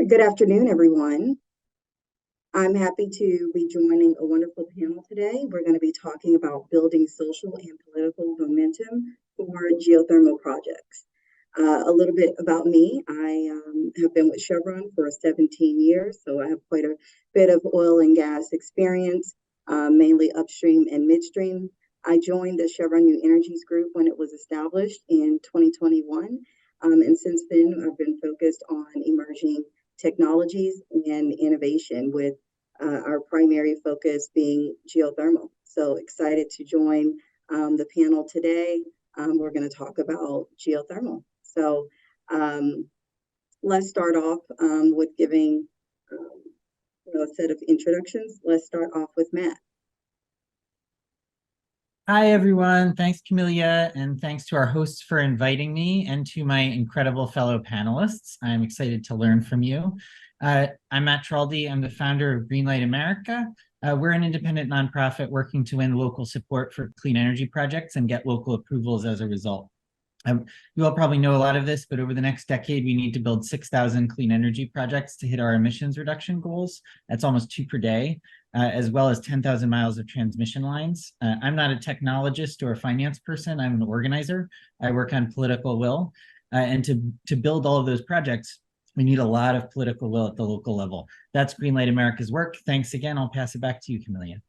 Good afternoon, everyone. I'm happy to be joining a wonderful panel today. We're going to be talking about building social and political momentum for geothermal projects. A little bit about me. I have been with Chevron for 17 years, so I have quite a bit of oil and gas experience, mainly upstream and midstream. I joined the Chevron New Energies Group when it was established in 2021, and since then I've been focused on emerging technologies and innovation, with our primary focus being geothermal. So excited to join the panel today. We're going to talk about geothermal. So let's start off with giving a set of introductions. Let's start off with Matt. Hi, everyone. Thanks, Kimilia, and thanks to our hosts for inviting me and to my incredible fellow panelists. I'm excited to learn from you. I'm Matt Traldi. I'm the founder of Greenlight America. We're an independent nonprofit working to win local support for clean energy projects and get local approvals as a result. You all probably know a lot of this, but over the next decade, we need to build 6,000 clean energy projects to hit our emissions reduction goals. That's almost 2 per day, as well as 10,000 miles of transmission lines. I'm not a technologist or a finance person. I'm an organizer. I work on political will. And to build all of those projects, we need a lot of political will at the local level. That's Greenlight America's work. Thanks again. I'll pass it back to you, Kimilia.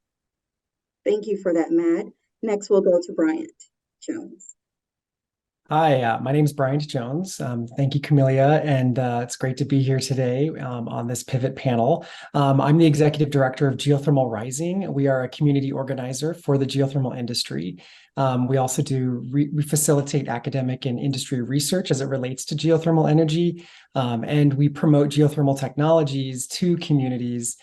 Thank you for that, Matt. Next, we'll go to Bryant Jones. Hi, my name is Bryant Jones. Thank you, Kimilia, and it's great to be here today on this pivot panel. I'm the executive director of Geothermal Rising. We are a community organizer for the geothermal industry. We also we facilitate academic and industry research as it relates to geothermal energy, and we promote geothermal technologies to communities,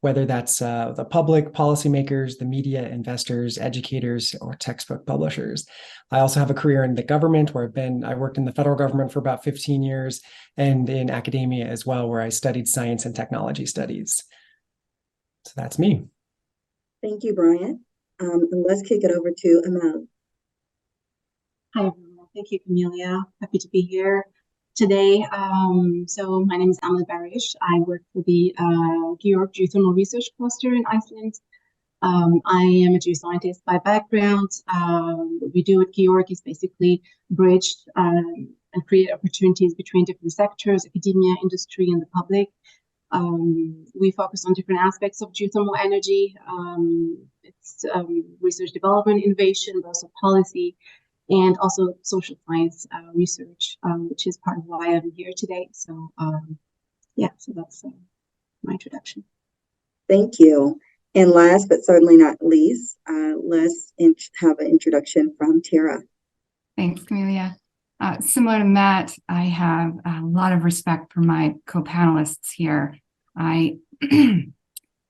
whether that's the public, policymakers, the media, investors, educators, or textbook publishers. I also have a career in the government where I worked in the federal government for about 15 years, and in academia as well, where I studied science and technology studies. So that's me. Thank you, Bryant. And let's kick it over to Amel. Hi, everyone. Thank you, Kimilia. Happy to be here today. So my name is Amel Barich. I work for the GEORG Geothermal Research Cluster in Iceland. I am a geoscientist by background. What we do at GEORG is basically bridge and create opportunities between different sectors, academia, industry, and the public. We focus on different aspects of geothermal energy. It's research development, innovation, but also policy, and also social science research, which is part of why I'm here today. So yeah, so that's my introduction. Thank you. And last but certainly not least, let's have an introduction from Terra. Thanks, Kimilia. Similar to Matt, I have a lot of respect for my co-panelists here. I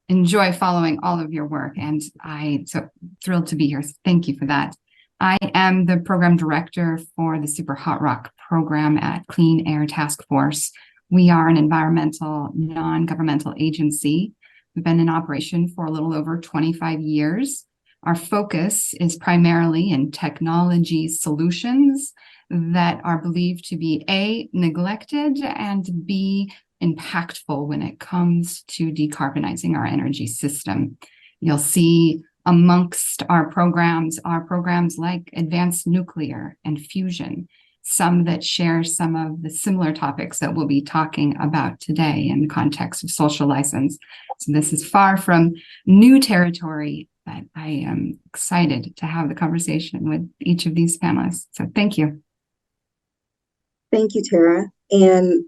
enjoy following all of your work, and I'm so thrilled to be here. So thank you for that. I am the program director for the Superhot Rock program at Clean Air Task Force. We are an environmental, non-governmental agency. We've been in operation for a little over 25 years. Our focus is primarily in technology solutions that are believed to be A, neglected, and B, impactful when it comes to decarbonizing our energy system. You'll see amongst our programs like advanced nuclear and fusion, some that share some of the similar topics that we'll be talking about today in the context of social license. So this is far from new territory, but I am excited to have the conversation with each of these panelists. So thank you. Thank you, Terra. And,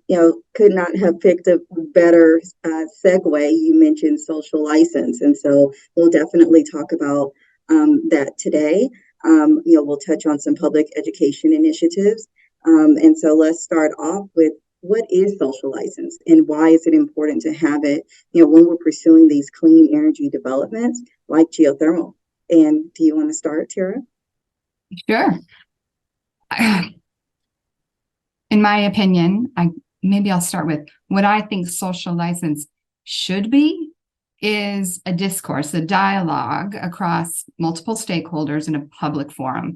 could not have picked a better segue. You mentioned social license. And so we'll definitely talk about that today. We'll touch on some public education initiatives. And so let's start off with, what is social license and why is it important to have it, when we're pursuing these clean energy developments like geothermal? And do you want to start, Terra? Sure. In my opinion, maybe I'll start with what I think social license should be is a discourse, a dialogue across multiple stakeholders in a public forum.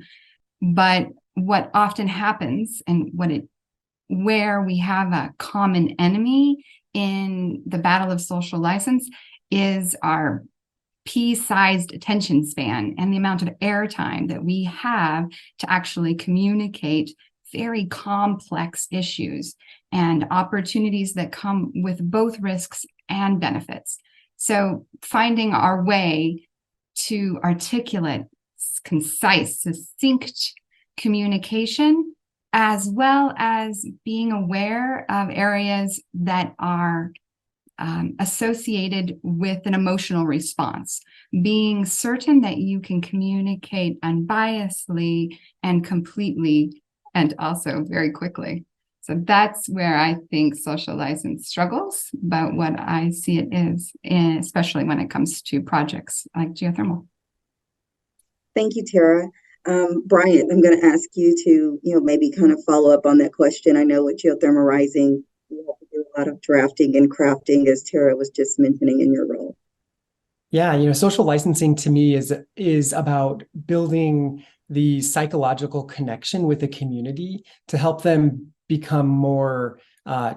But what often happens, and what it where we have a common enemy in the battle of social license is our pea-sized attention span and the amount of airtime that we have to actually communicate very complex issues and opportunities that come with both risks and benefits. So finding our way to articulate, concise, succinct communication, as well as being aware of areas that are associated with an emotional response, being certain that you can communicate unbiasedly and completely, and also very quickly. So that's where I think social license struggles, but what I see it is, especially when it comes to projects like geothermal. Thank you, Terra. Bryant, I'm going to ask you to, maybe kind of follow up on that question. I know with geothermal rising, you have to do a lot of drafting and crafting, as Terra was just mentioning in your role. Yeah, social licensing to me is about building the psychological connection with the community to help them become more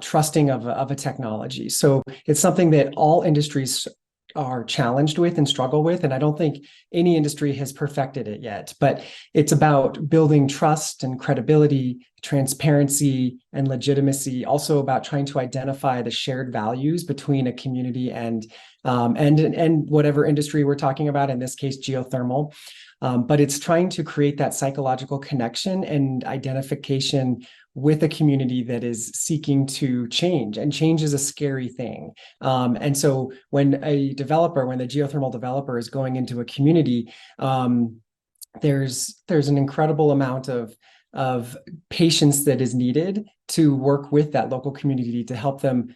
trusting of a technology. So it's something that all industries are challenged with and struggle with, and I don't think any industry has perfected it yet, but it's about building trust and credibility, transparency and legitimacy, also about trying to identify the shared values between a community and whatever industry we're talking about, in this case geothermal. But it's trying to create that psychological connection and identification with a community that is seeking to change, and change is a scary thing. And so when the geothermal developer is going into a community, there's an incredible amount of patience that is needed to work with that local community to help them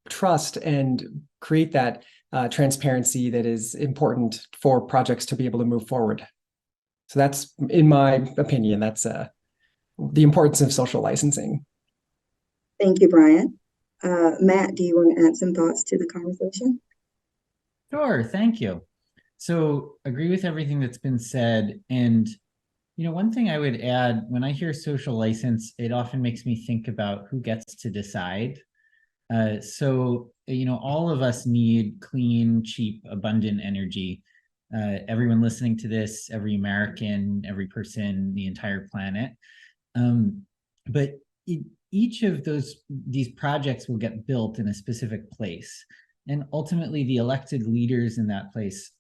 trust and create that transparency that is important for projects to be able to move forward. So that's, in my opinion, that's the importance of social licensing. Thank you, Brian. Matt, do you want to add some thoughts to the conversation? Sure, thank you. So agree with everything that's been said. And, one thing I would add, when I hear social license, it often makes me think about who gets to decide. So, all of us need clean, cheap, abundant energy. Everyone listening to this, every American, every person, the entire planet. But each of these projects will get built in a specific place. And ultimately, the elected leaders in that place,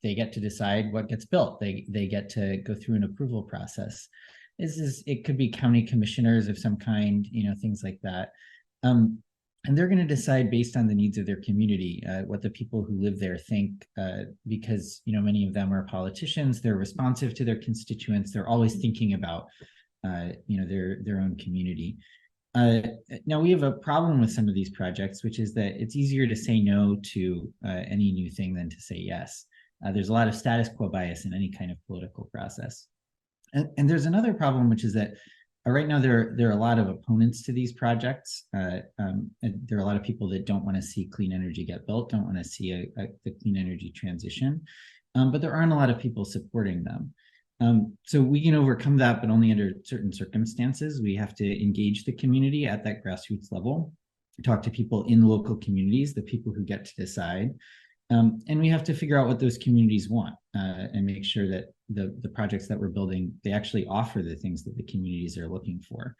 they get to decide what gets built. They get to go through an approval process. It could be county commissioners of some kind, things like that. And they're going to decide based on the needs of their community, what the people who live there think, because, many of them are politicians. They're responsive to their constituents. They're always thinking about, their own community. Now, we have a problem with some of these projects, which is that it's easier to say no to any new thing than to say yes. There's a lot of status quo bias in any kind of political process. And there's another problem, which is that right now there are a lot of opponents to these projects. And there are a lot of people that don't want to see clean energy get built, don't want to see the clean energy transition. But there aren't a lot of people supporting them. So we can overcome that, but only under certain circumstances. We have to engage the community at that grassroots level, talk to people in local communities, the people who get to decide. And we have to figure out what those communities want, and make sure that the projects that we're building, they actually offer the things that the communities are looking for.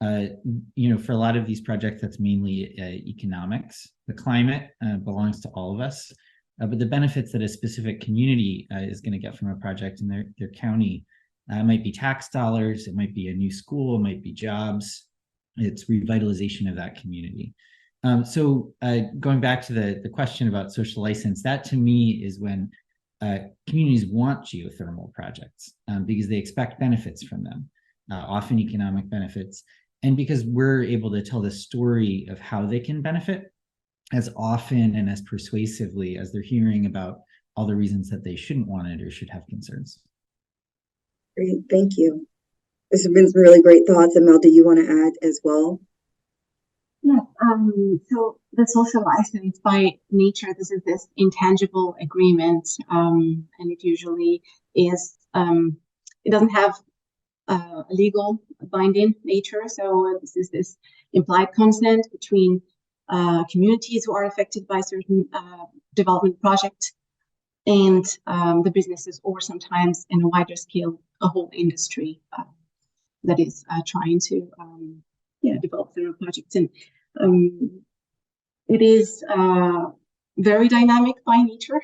For a lot of these projects, that's mainly economics. The climate belongs to all of us. But the benefits that a specific community is going to get from a project in their county might be tax dollars, it might be a new school, it might be jobs, it's revitalization of that community. So going back to the question about social license, that to me is when communities want geothermal projects because they expect benefits from them, often economic benefits, and because we're able to tell the story of how they can benefit as often and as persuasively as they're hearing about all the reasons that they shouldn't want it or should have concerns. Great, thank you. This has been some really great thoughts. Amel, do you want to add as well? Yes, so the social license by nature, this is this intangible agreement, and it usually is, it doesn't have legal binding nature. So this implied consent between communities who are affected by certain development projects and the businesses, or sometimes in a wider scale, a whole industry that is trying to develop their projects. And it is very dynamic by nature.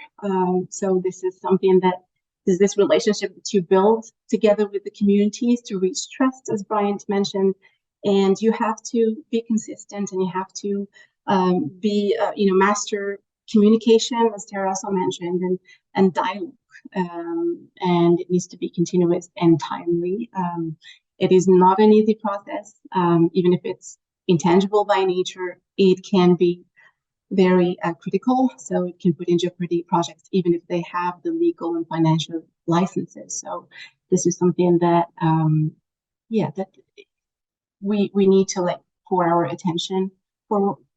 So this is something that is this relationship that you build together with the communities to reach trust, as Bryant mentioned. And you have to be consistent, and you have to be, master communication, as Terra also mentioned, and dialogue. And it needs to be continuous and timely. It is not an easy process. Even if it's intangible by nature, it can be very critical. So it can put in jeopardy projects, even if they have the legal and financial licenses. So this is something that, that we need to pour our attention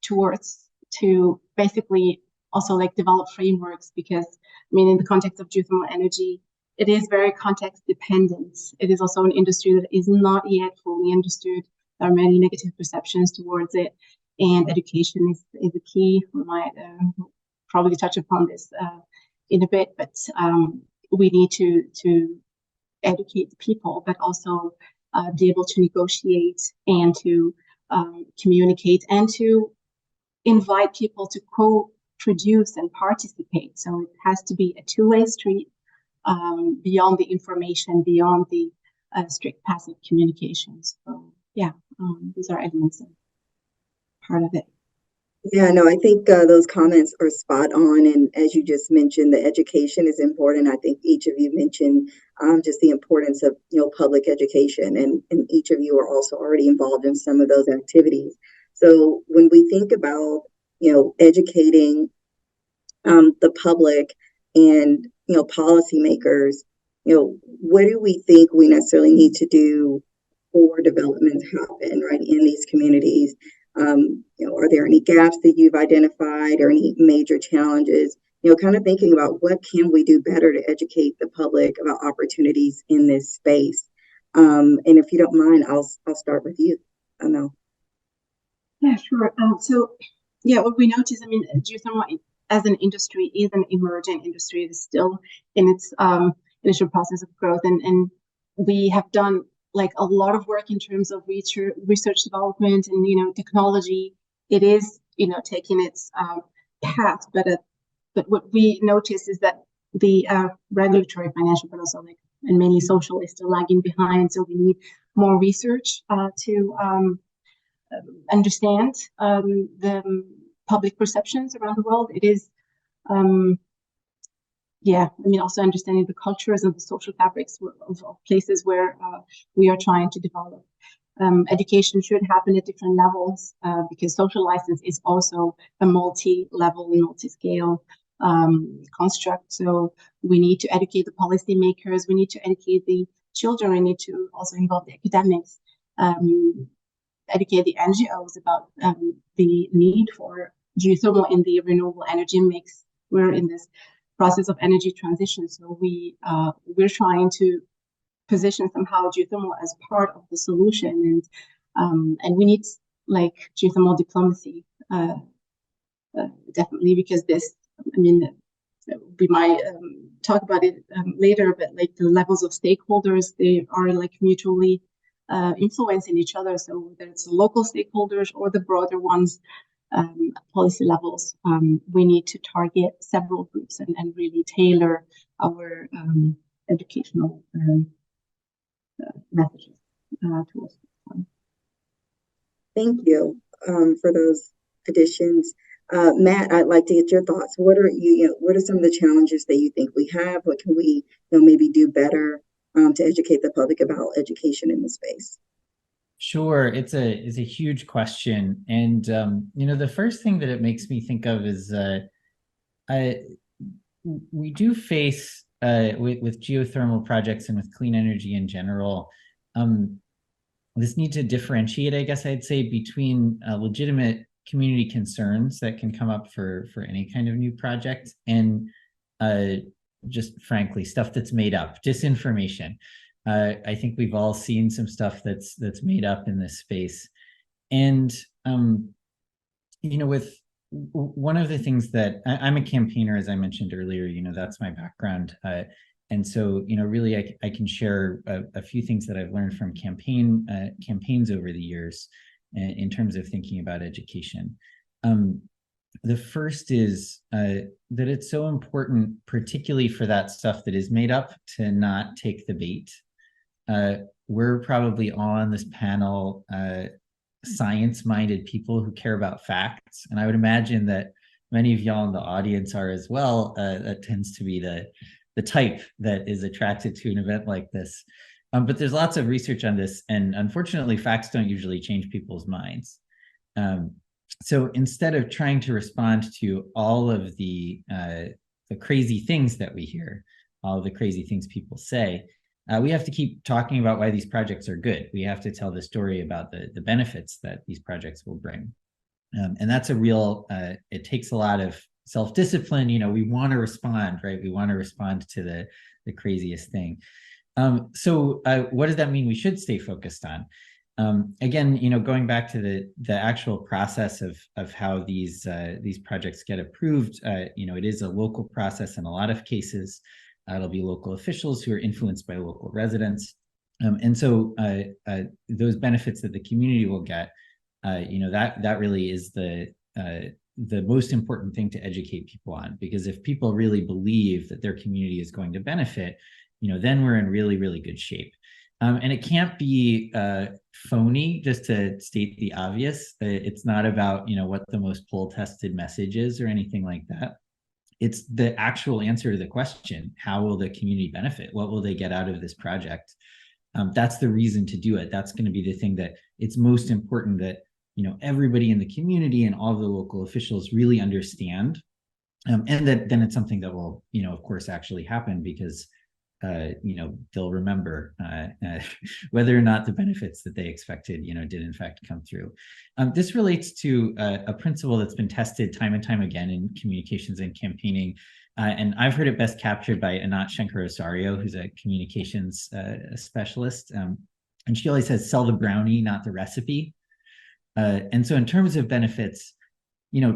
towards, to basically also develop frameworks, because in the context of geothermal energy, it is very context dependent. It is also an industry that is not yet fully understood. There are many negative perceptions towards it, and education is the key. We might probably touch upon this in a bit, but we need to educate the people, but also be able to negotiate and to communicate and to invite people to co-produce and participate. So it has to be a two-way street, beyond the information, beyond the strict passive communications. So these are elements of part of it. Yeah, no, I think those comments are spot on. And as you just mentioned, the education is important. I think each of you mentioned just the importance of, public education, and each of you are also already involved in some of those activities. So when we think about, educating the public and, policymakers, what do we think we necessarily need to do for development to happen, right, in these communities? Are there any gaps that you've identified, or any major challenges? Kind of thinking about what can we do better to educate the public about opportunities in this space. And if you don't mind, I'll start with you, Amel. Yeah, sure. What we notice, geothermal as an industry is an emerging industry. It is still in its initial process of growth, and we have done a lot of work in terms of research development and technology. It is taking its path, but what we notice is that the regulatory, financial, but also and mainly social, is still lagging behind. So we need more research to understand the public perceptions around the world. It is also understanding the cultures and the social fabrics of places where we are trying to develop. Education should happen at different levels, because social license is also a multi-level and multi-scale construct. So we need to educate the policymakers, we need to educate the children, we need to also involve the academics, educate the NGOs about the need for geothermal in the renewable energy mix. We're in this process of energy transition, so we're trying to position somehow geothermal as part of the solution, and we need geothermal diplomacy, definitely, because this, we might talk about it later, but the levels of stakeholders, they are mutually influencing each other. So whether it's the local stakeholders or the broader ones, policy levels, we need to target several groups and really tailor our educational messages towards them. Thank you for those additions. Matt, I'd like to get your thoughts. What are some of the challenges that you think we have? What can we maybe do better to educate the public about education in the space? Sure, it's a huge question, and the first thing that it makes me think of is we do face with geothermal projects and with clean energy in general, this need to differentiate, I guess I'd say, between legitimate community concerns that can come up for any kind of new project, and just frankly stuff that's made up, disinformation. I think we've all seen some stuff that's made up in this space. And, with one of the things that I'm a campaigner, as I mentioned earlier, that's my background. And so, really, I can share a few things that I've learned from campaigns over the years in terms of thinking about education. The first is that it's so important, particularly for that stuff that is made up, to not take the bait. We're probably all on this panel science-minded people who care about facts, and I would imagine that many of y'all in the audience are as well. That tends to be the type that is attracted to an event like this. But there's lots of research on this, and unfortunately, facts don't usually change people's minds. So instead of trying to respond to all of the crazy things that we hear, all of the crazy things people say, we have to keep talking about why these projects are good. We have to tell the story about the benefits that these projects will bring. And that's a real, it takes a lot of self-discipline. We want to respond, right? We want to respond to the craziest thing. So what does that mean we should stay focused on? Again, going back to the actual process of how these projects get approved, it is a local process in a lot of cases. It'll be local officials who are influenced by local residents. And so those benefits that the community will get, that really is the most important thing to educate people on, because if people really believe that their community is going to benefit, then we're in really, really good shape. And it can't be phony, just to state the obvious. It's not about, what the most poll tested message is or anything like that. It's the actual answer to the question: how will the community benefit? What will they get out of this project? That's the reason to do it. That's going to be the thing that it's most important that, everybody in the community and all of the local officials really understand. And that then it's something that will, of course, actually happen, because they'll remember whether or not the benefits that they expected, did in fact come through. This relates to a principle that's been tested time and time again in communications and campaigning. And I've heard it best captured by Anat Shenker-Osorio, who's a communications specialist. And she always says, sell the brownie, not the recipe. And so in terms of benefits,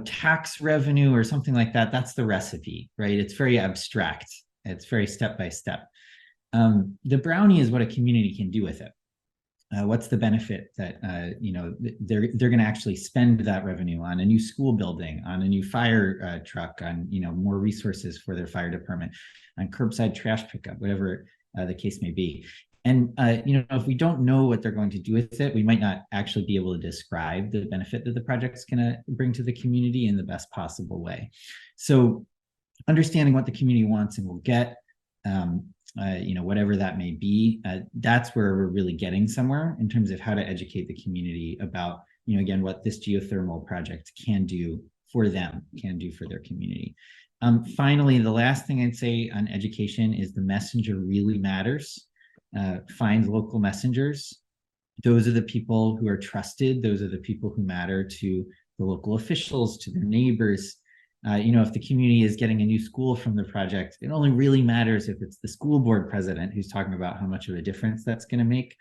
tax revenue or something like that, that's the recipe, right? It's very abstract. It's very step-by-step. The brownie is what a community can do with it. What's the benefit that, they're going to actually spend that revenue on a new school building, on a new fire truck, on, more resources for their fire department, on curbside trash pickup, whatever the case may be. And, if we don't know what they're going to do with it, we might not actually be able to describe the benefit that the project's going to bring to the community in the best possible way. So understanding what the community wants and will get, whatever that may be, that's where we're really getting somewhere in terms of how to educate the community about, again, what this geothermal project can do for them, can do for their community. Finally, the last thing I'd say on education is the messenger really matters. Find local messengers. Those are the people who are trusted. Those are the people who matter to the local officials, to their neighbors. If the community is getting a new school from the project, it only really matters if it's the school board president who's talking about how much of a difference that's going to make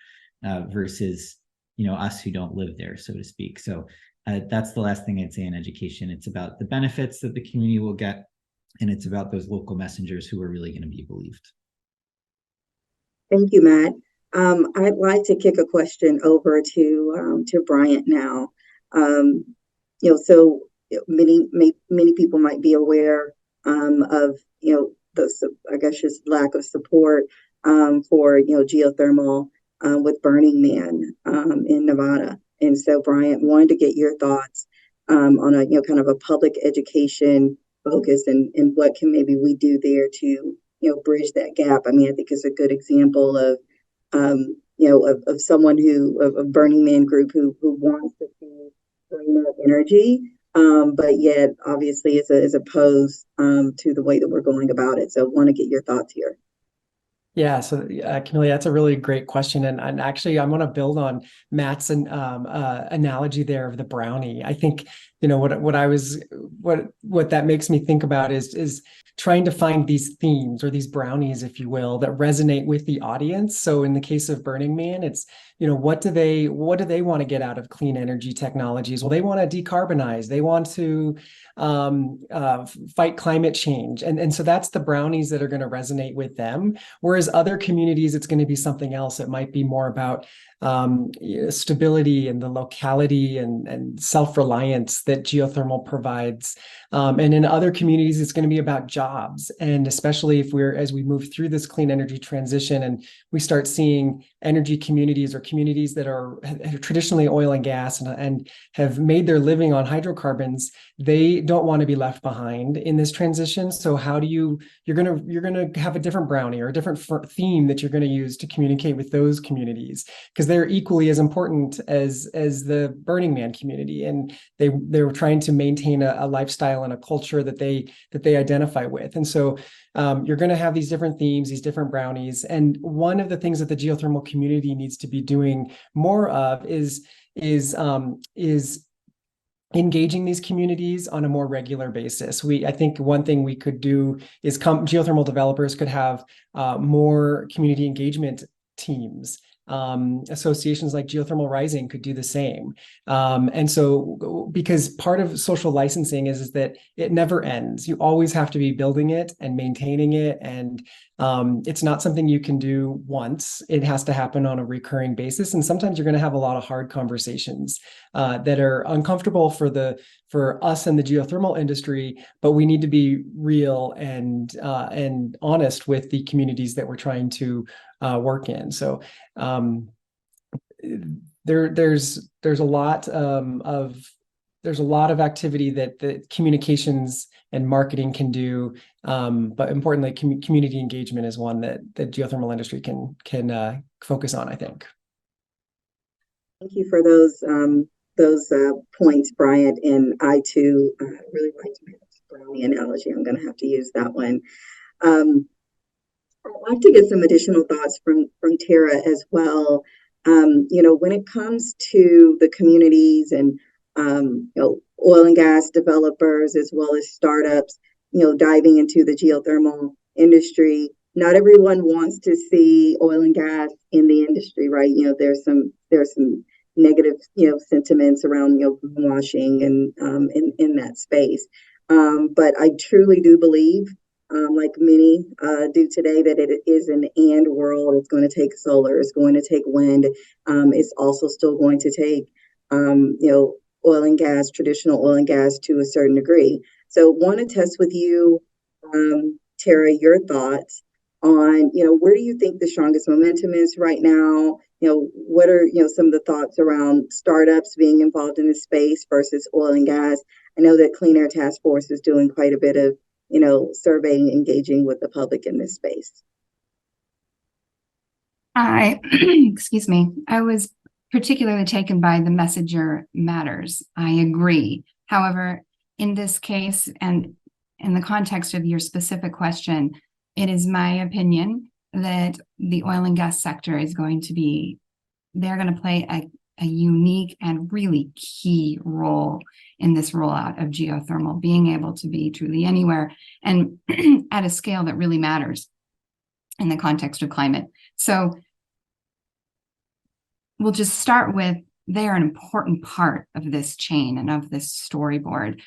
versus, us who don't live there, so to speak. So that's the last thing I'd say in education. It's about the benefits that the community will get, and it's about those local messengers who are really going to be believed. Thank you, Matt. I'd like to kick a question over to Bryant now. So many people might be aware of just lack of support for geothermal with Burning Man in Nevada. And so, Bryant, wanted to get your thoughts on a kind of a public education focus and what can maybe we do there to bridge that gap. I mean, I think it's a good example of of someone of Burning Man group who wants to see greener energy. But yet obviously is opposed to the way that we're going about it. So I want to get your thoughts here. Yeah, so Kimilia, that's a really great question, and actually, I want to build on Matt's analogy there of the brownie. I think what that makes me think about is trying to find these themes or these brownies, if you will, that resonate with the audience. So in the case of Burning Man, it's what do they want to get out of clean energy technologies? Well, they want to decarbonize. They want to fight climate change, and so that's the brownies that are going to resonate with them. Whereas other communities, it's going to be something else. It might be more about stability and the locality and self-reliance that geothermal provides. And in other communities, it's going to be about jobs. And especially as we move through this clean energy transition and we start seeing energy communities or communities that are traditionally oil and gas and have made their living on hydrocarbons, they don't want to be left behind in this transition. So how do you're going to have a different brownie or a different theme that you're going to use to communicate with those communities, because they're equally as important as the Burning Man community, and they're trying to maintain a lifestyle and a culture that they identify with. And so you're going to have these different themes, these different brownies, and one of the things that the geothermal community needs to be doing more of is engaging these communities on a more regular basis. I think one thing we could do is geothermal developers could have more community engagement teams. Associations like Geothermal Rising could do the same. And so, because part of social licensing is that it never ends. You always have to be building it and maintaining it. And it's not something you can do once. It has to happen on a recurring basis. And sometimes you're going to have a lot of hard conversations that are uncomfortable for us in the geothermal industry, but we need to be real and honest with the communities that we're trying to work in. So there's a lot of activity that the communications and marketing can do, but importantly, community engagement is one that the geothermal industry can focus on, I think. Thank you for those points, Bryant. And I too really liked Matt's brownie analogy. I'm going to have to use that one. I'd like to get some additional thoughts from Terra as well. When it comes to the communities and oil and gas developers as well as startups, diving into the geothermal industry, not everyone wants to see oil and gas in the industry, right? There's some negative, sentiments around, washing and in that space. But I truly do believe, like many do today, that it is an and world. It's going to take solar, it's going to take wind. It's also still going to take, oil and gas, traditional oil and gas to a certain degree. So want to test with you, Terra, your thoughts on, where do you think the strongest momentum is right now? What are, some of the thoughts around startups being involved in this space versus oil and gas? I know that Clean Air Task Force is doing quite a bit of, surveying, engaging with the public in this space. Excuse me, I was particularly taken by the messenger matters. I agree. However, in this case, and in the context of your specific question, it is my opinion that the oil and gas sector is they're going to play a unique and really key role in this rollout of geothermal, being able to be truly anywhere and at a scale that really matters in the context of climate. So we'll just start with, they're an important part of this chain and of this storyboard.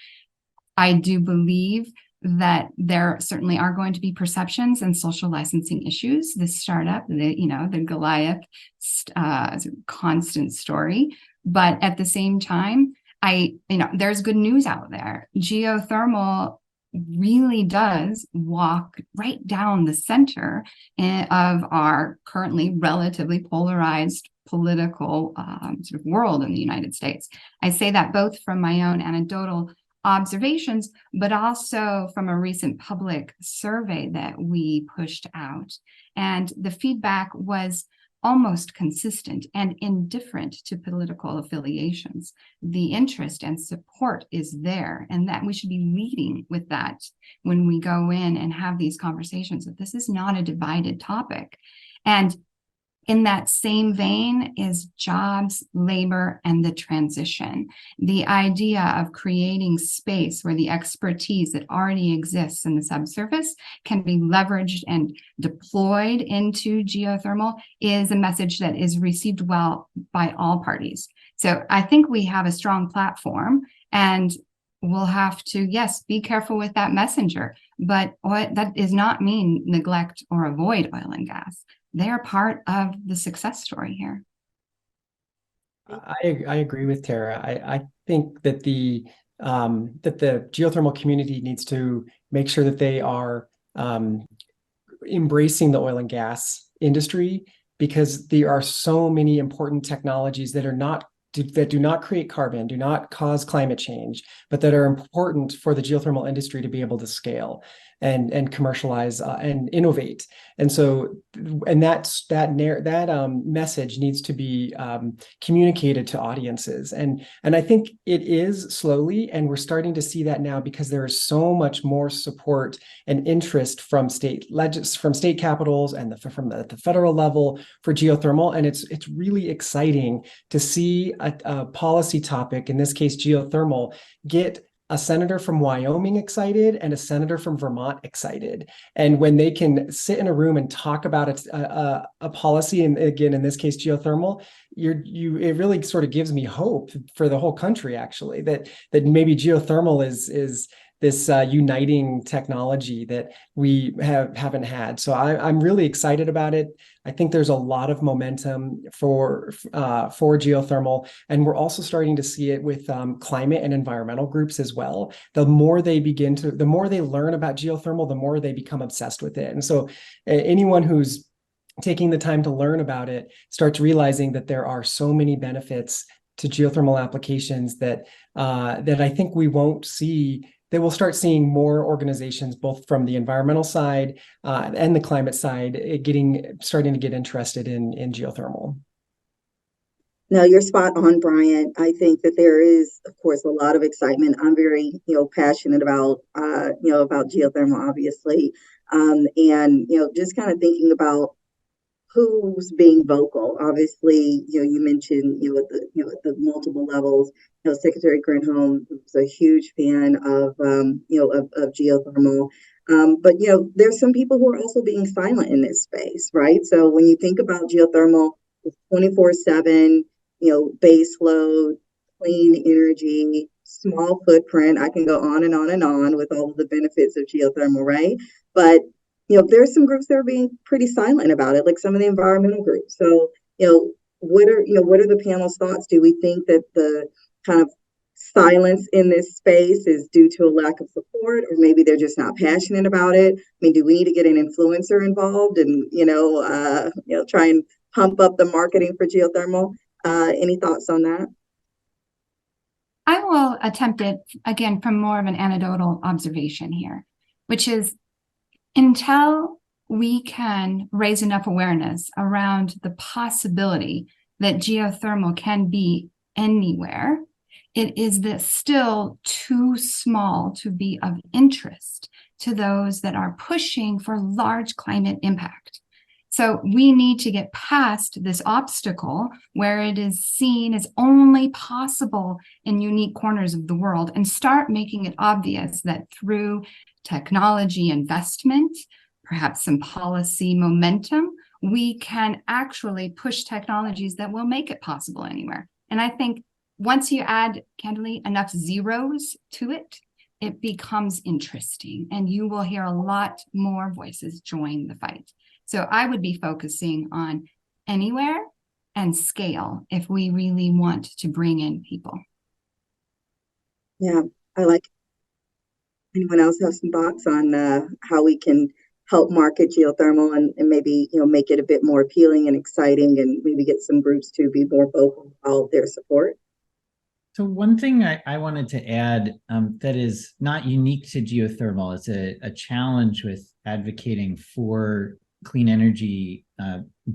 I do believe that there certainly are going to be perceptions and social licensing issues. This startup, the Goliath constant story. But at the same time, there's good news out there. Geothermal really does walk right down the center of our currently relatively polarized political sort of world in the United States. I say that both from my own anecdotal observations, but also from a recent public survey that we pushed out. And the feedback was almost consistent and indifferent to political affiliations. The interest and support is there, and that we should be leading with that when we go in and have these conversations, that this is not a divided topic. And in that same vein is jobs, labor, and the transition. The idea of creating space where the expertise that already exists in the subsurface can be leveraged and deployed into geothermal is a message that is received well by all parties. So I think we have a strong platform, and we'll have to, yes, be careful with that messenger, but that does not mean neglect or avoid oil and gas. They're part of the success story here. I agree with Terra. I think that the geothermal community needs to make sure that they are embracing the oil and gas industry, because there are so many important technologies that do not create carbon, do not cause climate change, but that are important for the geothermal industry to be able to scale and commercialize and innovate. And so, and that message needs to be communicated to audiences. And I think it is slowly, and we're starting to see that now because there is so much more support and interest from state capitals and from the federal level for geothermal. And it's really exciting to see a policy topic, in this case geothermal, get a senator from Wyoming excited and a senator from Vermont excited. And when they can sit in a room and talk about a policy, and again, in this case, geothermal, it really sort of gives me hope for the whole country, actually, that maybe geothermal is this uniting technology that we haven't had. So I'm really excited about it. I think there's a lot of momentum for geothermal, and we're also starting to see it with climate and environmental groups as well. The more they learn about geothermal, the more they become obsessed with it. And so anyone who's taking the time to learn about it starts realizing that there are so many benefits to geothermal applications that I think we won't see. They will start seeing more organizations, both from the environmental side and the climate side, starting to get interested in geothermal. No, you're spot on, Bryant. I think that there is, of course, a lot of excitement. I'm very, passionate about, about geothermal, obviously, and just kind of thinking about who's being vocal. Obviously, you mentioned, at the multiple levels, Secretary Granholm was a huge fan of, of geothermal. But, there's some people who are also being silent in this space, right? So when you think about geothermal, it's 24/7, base load, clean energy, small footprint. I can go on and on and on with all of the benefits of geothermal, right? But there's some groups that are being pretty silent about it, like some of the environmental groups. So, what are the panel's thoughts? Do we think that the kind of silence in this space is due to a lack of support, or maybe they're just not passionate about it? I mean, do we need to get an influencer involved and, try and pump up the marketing for geothermal? Any thoughts on that? I will attempt it again from more of an anecdotal observation here, which is, until we can raise enough awareness around the possibility that geothermal can be anywhere, it is still too small to be of interest to those that are pushing for large climate impact. So we need to get past this obstacle where it is seen as only possible in unique corners of the world, and start making it obvious that through technology investment, perhaps some policy momentum, we can actually push technologies that will make it possible anywhere. And I think once you add, candidly, enough zeros to it, it becomes interesting, and you will hear a lot more voices join the fight. So I would be focusing on anywhere and scale if we really want to bring in people. Yeah, I like. Anyone else have some thoughts on how we can help market geothermal and maybe make it a bit more appealing and exciting, and maybe get some groups to be more vocal about their support? So one thing I wanted to add that is not unique to geothermal, it's a challenge with advocating for clean energy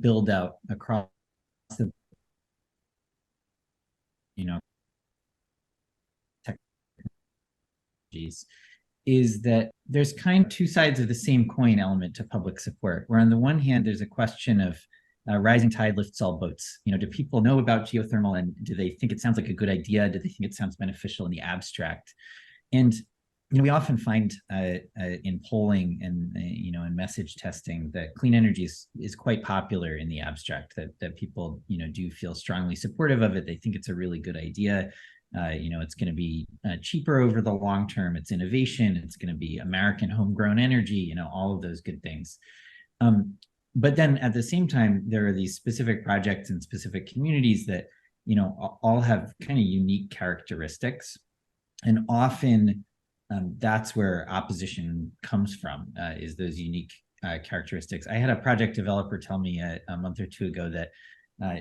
build out across the, technologies, is that there's kind of two sides of the same coin element to public support, where on the one hand, there's a question of rising tide lifts all boats. Do people know about geothermal, and do they think it sounds like a good idea? Do they think it sounds beneficial in the abstract? And we often find in polling and in message testing that clean energy is quite popular in the abstract. That people do feel strongly supportive of it. They think it's a really good idea. It's going to be cheaper over the long term. It's innovation. It's going to be American homegrown energy. All of those good things. But then at the same time, there are these specific projects and specific communities that all have kind of unique characteristics, and often that's where opposition comes from, is those unique characteristics. I had a project developer tell me a month or two ago that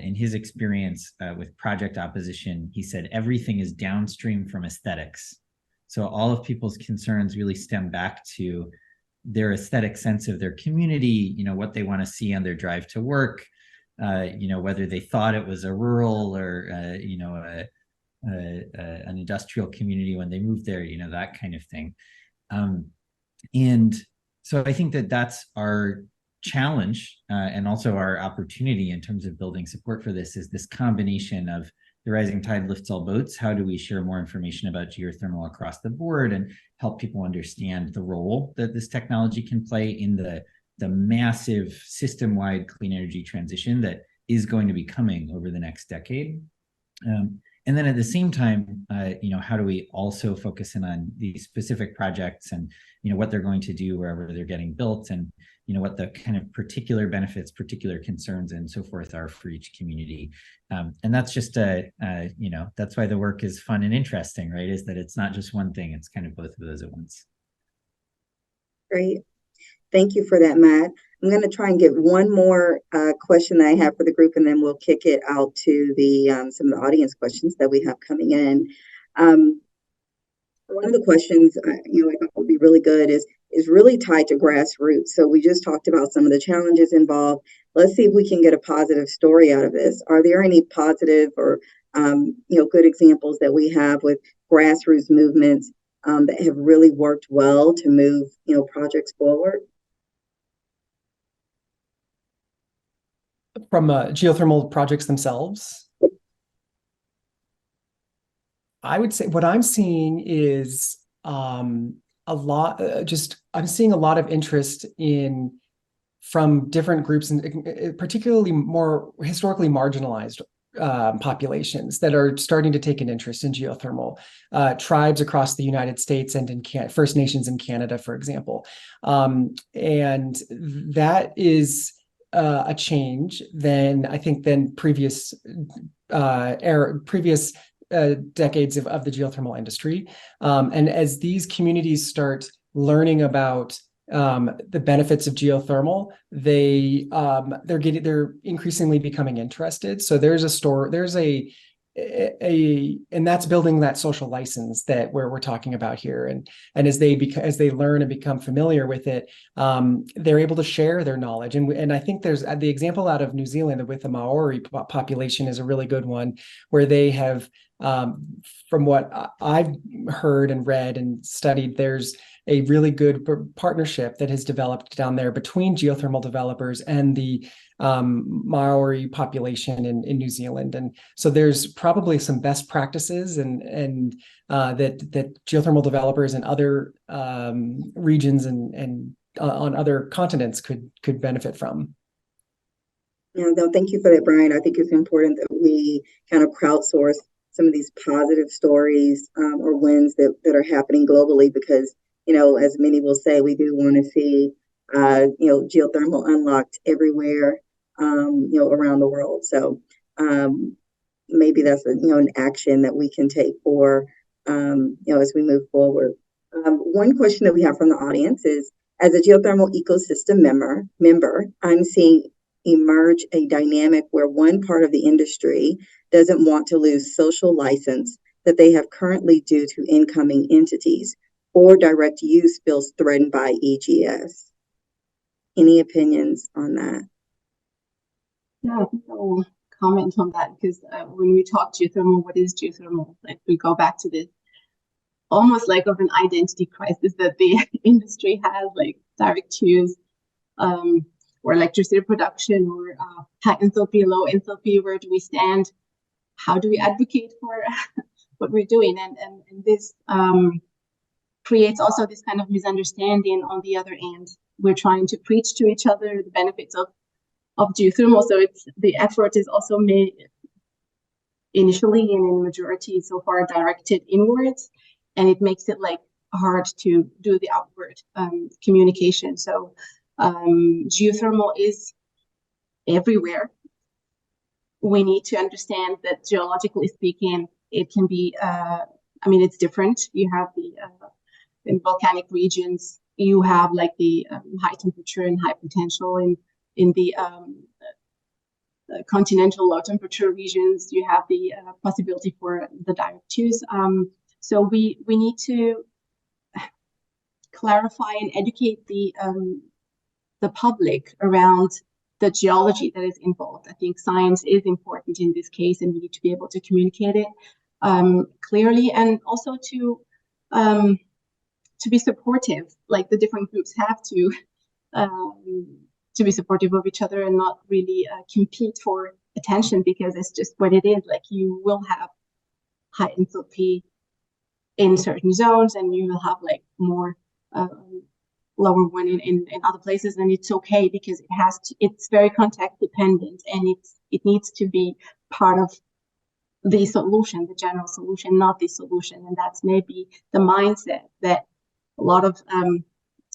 in his experience with project opposition, he said everything is downstream from aesthetics. So all of people's concerns really stem back to their aesthetic sense of their community, what they want to see on their drive to work, whether they thought it was a rural or, an industrial community when they moved there, that kind of thing. And so I think that that's our challenge and also our opportunity in terms of building support for this, is this combination of the rising tide lifts all boats. How do we share more information about geothermal across the board and help people understand the role that this technology can play in the massive system-wide clean energy transition that is going to be coming over the next decade? And then at the same time, how do we also focus in on these specific projects and, what they're going to do wherever they're getting built, and, what the kind of particular benefits, particular concerns, and so forth are for each community. And that's just that's why the work is fun and interesting, right? Is that it's not just one thing, it's kind of both of those at once. Great. Thank you for that, Matt. I'm going to try and get one more question that I have for the group, and then we'll kick it out to the some of the audience questions that we have coming in. One of the questions I thought would be really good is really tied to grassroots. So we just talked about some of the challenges involved. Let's see if we can get a positive story out of this. Are there any positive or good examples that we have with grassroots movements that have really worked well to move projects forward? From geothermal projects themselves? I would say what I'm seeing is I'm seeing a lot of interest from different groups, and particularly more historically marginalized populations that are starting to take an interest in geothermal. Tribes across the United States and in First Nations in Canada, for example. And that is a change than previous decades of the geothermal industry. And as these communities start learning about the benefits of geothermal, they're increasingly becoming interested. So and that's building that social license that we're talking about here. And as they learn and become familiar with it, they're able to share their knowledge. And I think there's the example out of New Zealand with the Maori population is a really good one, where they have, from what I've heard and read and studied, there's a really good partnership that has developed down there between geothermal developers and the Maori population in New Zealand. And so there's probably some best practices and that geothermal developers in other regions and on other continents could benefit from. Yeah, no, thank you for that, Brian. I think it's important that we kind of crowdsource some of these positive stories or wins that are happening globally, because, as many will say, we do want to see, geothermal unlocked everywhere, around the world. So maybe that's an action that we can take for, as we move forward. One question that we have from the audience is, as a geothermal ecosystem member, I'm seeing emerge a dynamic where one part of the industry doesn't want to lose social license that they have currently due to incoming entities, or direct use feels threatened by EGS. Any opinions on that? Yeah, I think I will comment on that because when we talk geothermal, what is geothermal? Like we go back to this almost like of an identity crisis that the industry has, like direct use, or electricity production, or high enthalpy, low enthalpy. Where do we stand? How do we advocate for what we're doing? And this creates also this kind of misunderstanding on the other end. We're trying to preach to each other the benefits of geothermal, so it's the effort is also made initially and in majority so far directed inwards, and it makes it like hard to do the outward communication. So geothermal is everywhere. We need to understand that geologically speaking, it can be, I mean, it's different. You have the in volcanic regions, you have like the high temperature and high potential. In the continental low temperature regions, you have the possibility for the direct use. So we need to clarify and educate the public around the geology that is involved. I think science is important in this case, and we need to be able to communicate it clearly, and also to be supportive. Like the different groups have to be supportive of each other and not really compete for attention, because it's just what it is. Like you will have high enthalpy in certain zones, and you will have like more lower one in other places, and it's okay because it's very context dependent, and it needs to be part of the solution, the general solution, not the solution. And that's maybe the mindset that a lot of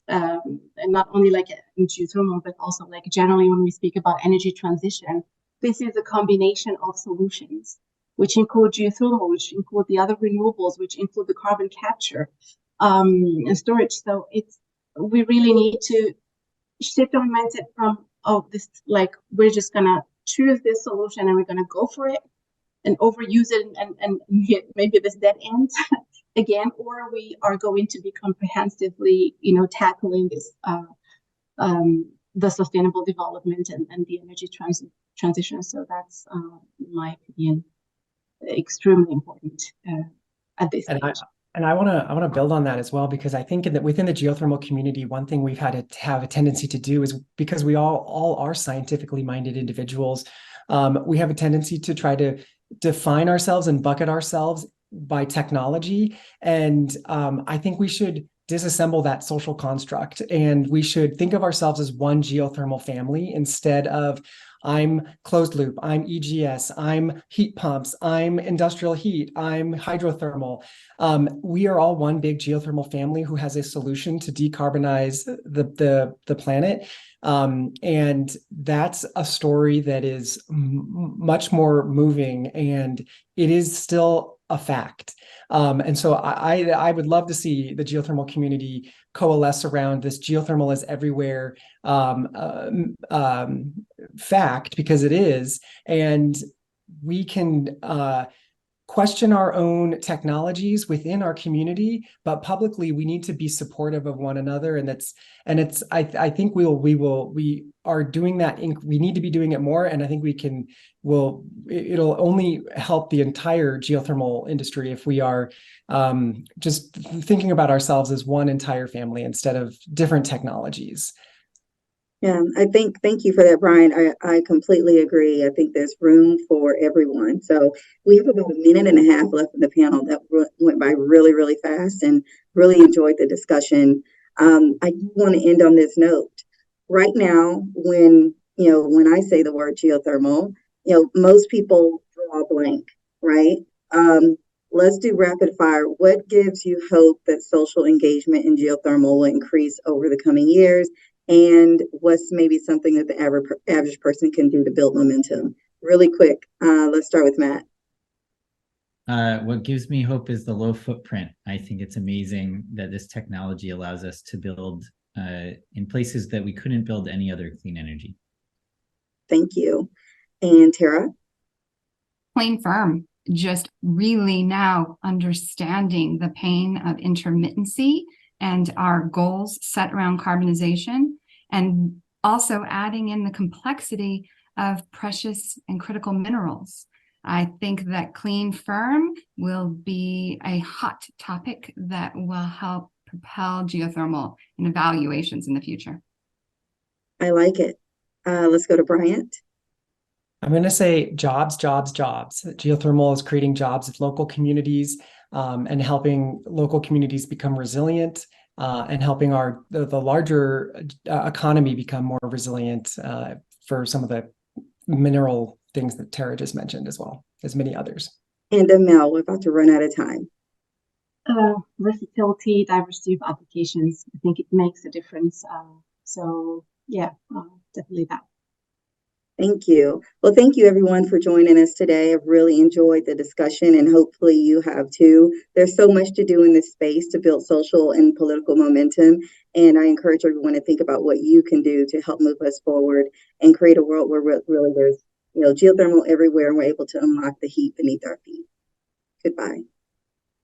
and not only like in geothermal, but also like generally when we speak about energy transition, this is a combination of solutions, which include geothermal, which include the other renewables, which include the carbon capture and storage. So we really need to shift our mindset from, oh, this, like, we're just gonna choose this solution and we're gonna go for it and overuse it and hit maybe this dead end again, or we are going to be comprehensively, tackling this the sustainable development and the energy transition. So that's, in my opinion, extremely important at this stage. And I want to build on that as well, because I think within the geothermal community, one thing we've had to have a tendency to do is, because we all are scientifically minded individuals, we have a tendency to try to define ourselves and bucket ourselves by technology. And I think we should disassemble that social construct, and we should think of ourselves as one geothermal family instead of I'm closed loop, I'm EGS, I'm heat pumps, I'm industrial heat, I'm hydrothermal. We are all one big geothermal family who has a solution to decarbonize the planet. And that's a story that is much more moving, and it is still a fact. And so I would love to see the geothermal community coalesce around this geothermal is everywhere fact, because it is, and we can question our own technologies within our community, but publicly we need to be supportive of one another. And I think we are doing that. We need to be doing it more. And I think it'll only help the entire geothermal industry if we are just thinking about ourselves as one entire family instead of different technologies. Yeah, thank you for that, Brian. I completely agree. I think there's room for everyone. So we have about a minute and a half left in the panel. That went by really, really fast, and really enjoyed the discussion. I do want to end on this note. Right now, when I say the word geothermal, most people draw a blank, right? Let's do rapid fire. What gives you hope that social engagement in geothermal will increase over the coming years? And what's maybe something that the average person can do to build momentum? Really quick, let's start with Matt. What gives me hope is the low footprint. I think it's amazing that this technology allows us to build in places that we couldn't build any other clean energy. Thank you. And Terra? Plain firm. Just really now understanding the pain of intermittency and our goals set around carbonization, and also adding in the complexity of precious and critical minerals. I think that clean firm will be a hot topic that will help propel geothermal in evaluations in the future. I like it. Let's go to Bryant. I'm going to say jobs, jobs, jobs. Geothermal is creating jobs of local communities and helping local communities become resilient and helping the larger economy become more resilient for some of the mineral things that Terra just mentioned, as well as many others. And Amel, we're about to run out of time. Versatility, diversity of applications. I think it makes a difference. So yeah, definitely that. Thank you. Well, thank you everyone for joining us today. I've really enjoyed the discussion and hopefully you have too. There's so much to do in this space to build social and political momentum. And I encourage everyone to think about what you can do to help move us forward and create a world where really there's geothermal everywhere and we're able to unlock the heat beneath our feet. Goodbye.